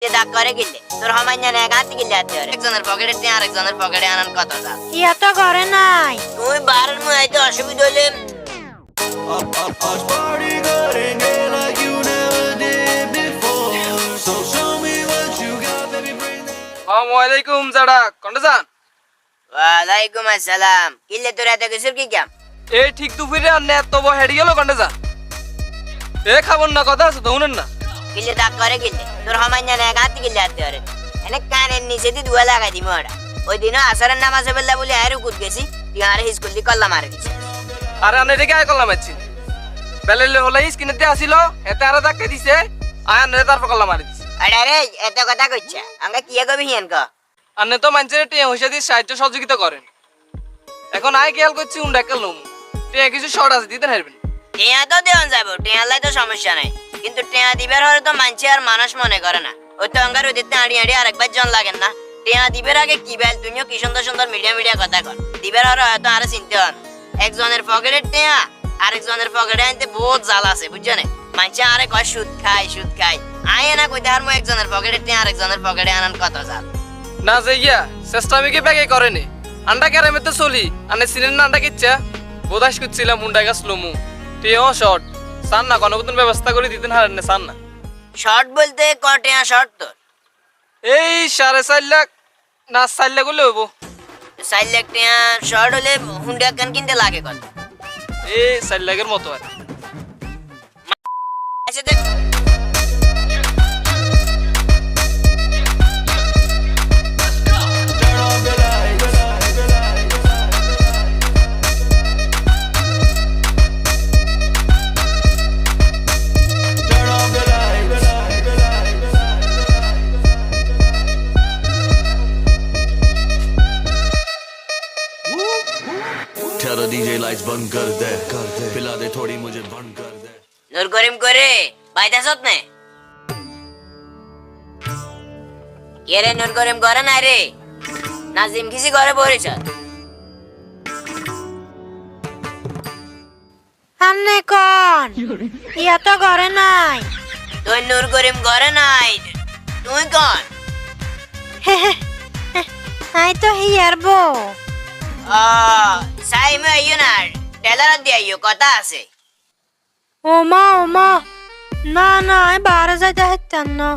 দাগ করে গিলে তোর হমাইয়া না গাতি গিলে আতে রে একজনের পকেটে তে আরেকজনের পকেটে আনন কত যা ইয়া তো করে নাই তুই বারের মুই আইতে অসুবিধা হইলে आज party करेंगे like you never did before. So show me what you got, baby, bring that. আসসালামু আলাইকুম জাডা কোনটা যান ওয়ালাইকুম আসসালাম কিলে তোর এত কিছুর কি কাম এই ঠিক দুপুরে আর নেত বহ হেডি গেল কোনটা যান এ খাবন না কথা আছে দউনেন না কিলে দাগ করে গিলে তোর হমাইয়া না গাতি গিলে আতে রে এনে কানের নিচে দি দুয়া লাগাই দিমু ওরা ওই দিনও আসরের নামাজে বেলা বলি আরে কুদ গেছি তুই আরে স্কুল দি কল্লা মারি দিছিস আরে আনে রেগে আয় করলাম আছি বেলেলে হলাই স্কিনেতে আসিল এতে আরে ধাক্কা দিছে আয় আনে তারপর কল্লা মারি দিছে আরে রে এত কথা কইছা আমরা কি কবি হিয়ান ক আনে তো মানুষের টিয়া হইসা দিয়ে সাহায্য সহযোগিতা করেন এখন আয় খেয়াল করছি উন্ডা কেলুম টিয়া কিছু শর্ট আছে দিতে হারবেন টিয়া তো দেওয়ান যাবো টিয়া লাই তো সমস্যা নাই কিন্তু টিয়া দিবার হলে তো মানছে আর মানুষ মনে করে না ওই তো অঙ্গার ওদিতে আড়ি আড়ি আরেকবার জন লাগেন না টিয়া দিবার আগে কি বেল তুমিও কি সুন্দর সুন্দর মিডিয়া কথা কর দিবার হলে হয়তো আরো চিনতে হন একজনের পকেটের টিয়া আরেকজনের পকেটে আনতে বহুত জাল আছে বুঝছো না মানছে আরে কয় সুদ খাই আয় না কইতে হারমো একজনের পকেটের টিয়া আরেকজনের পকেটে আনান কত জাল না যাইয়া চেষ্টা আমি কি ব্যাগে করেনি আন্ডা ক্যারামে তো চলি আনে সিনেন না আন্ডা কিচ্ছা বোধাস করছিলাম মুন্ডা গাছ লমু টিও শর্ট সান না কোনো মতন ব্যবস্থা করে দিতেন হারেন না সান না শর্ট বলতে ক টিয়া শর্ট তোর এই 4.5 লাখ না 4 লাখ হলে হবো 4 লাখ টিয়া শর্ট হলে হুন্ডা কান কিনতে লাগে কত এই 4 লাখের মতো আর আচ্ছা দেখ Turn off the lights. Turn off the lights. Tell the DJ lights बंद कर दे पिला दे थोड़ी मुझे बंद कर दे নূর করিম করে বাইতা সত নে কে রে নূর করিম করে না রে নাজিম কিসি করে বলেছ আন্নে কোন ইয়া তো করে নাই তুই নূর করিম করে নাই তুই কোন আই তো হিয়ার বউ ও সাইমে আইও না টেলার দিয়ে আইও কথা আছে ওমা না আই বারে যাইতে হেতেন না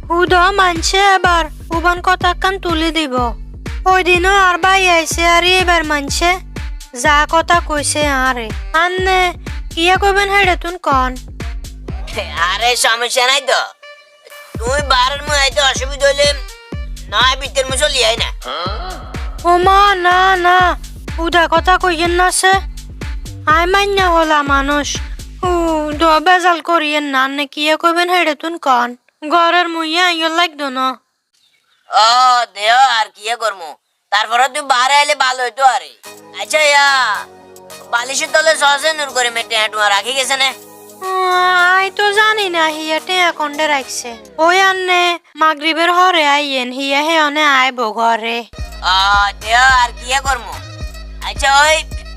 হুদ মানছে এবার উবান কথা কান তুলি দিব ওই দিনও আর ভাই আইছে আর এবার মানছে যা কথা কইছে আরে আন্নে কিয়া কইবেন হেডে তুন কন আরে সমস্যা নাই তো তুই বারের মুই আইতে অসুবিধা হইলে নয় ভিতর মুই চলি আই না ওমা না উদা কথা কইয়েন না সে আই মান্য হলা মানুষ দ বেজাল করিয়েন না আন্নে কিয়া কইবেন হেডে তুন কন ঘরের মুইয়া আইয় লাগতো না ও দেও আর কি করমু তারপরে তুই বাইরে আইলে ভালো হইতো আরে আচ্ছা ইয়া বালিশের তলে সহজে নূর করে মেটে হাঁটুয়া রাখি গেছে না আই তো জানি না হিয়াতে এখনডে রাখছে ওই আন্নে মাগরিবের হরে আইয়েন হিয়া হে অনে আইব ঘরে ও দেও আর কি করমু আচ্ছা ওই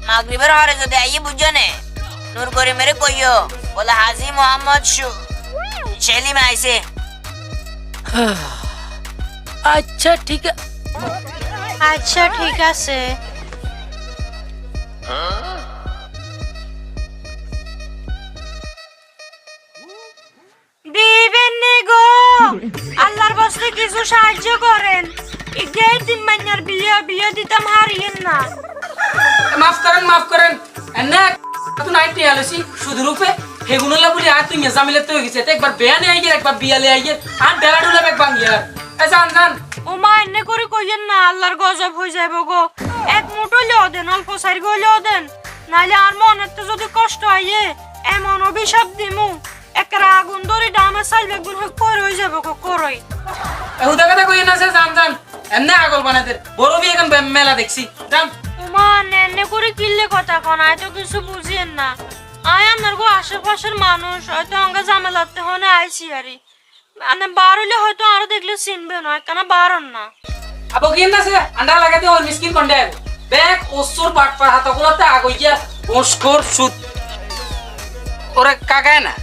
মাগরিবের হরে যদি আইয়ে বুঝছো নে নূর করে মেরে কইও বলে হাজি মোহাম্মদ সেলিম আইছে আচ্ছা ঠিক আচ্ছা ঠিক আছে দিবেন নে গো আল্লাহর বস্তে কিছু সাহায্য করেন ইগেই তিন মাইনার বিয়া দিতাম হারিয়েন না মাফ করেন এনে তো নাই টিয়ালসি শুধু রূপে হেগুনলা বলি আর তুই মেজামিলে তো গেছে একবার বেয়ানে আইগে একবার বিয়ালে আইগে আর ডেলাডুলা বেক ভাঙিয়া জান ও মা এনে করে কইয়েন না আল্লাহর গজব হই যাইব গো এক মুঠো লিও দেন অল্প সাইর গো লিও দেন নাইলে আর মনেতে যদি কষ্ট আইয়ে এমন অভিশাপ দিমু একরা আগুন ধরে ডামে সাইলে গুণ করে হই যাব গো করই এহুদা কথা কই না সে জান এনে আগল বানাতে বড় বিয়ে এখন মেলা দেখছি জান ও মা এনে করে কিল্লে কথা কোন আই তো কিছু বুঝিয়েন না আই আপনার গো আশেপাশের মানুষ হয়তো অঙ্গা ঝামেলাতে হনে আইছি আরি মানে বারলে হয়তো আরো দেখলে চিনবে না কেন বারন না আবো কি না সে আন্ডা লাগাতে ওর মিসকিন কোন্ডে দেখ ওসুর পাট পা হাতগুলোতে আগইয়া ওসকর সুত ওরে কাকায় না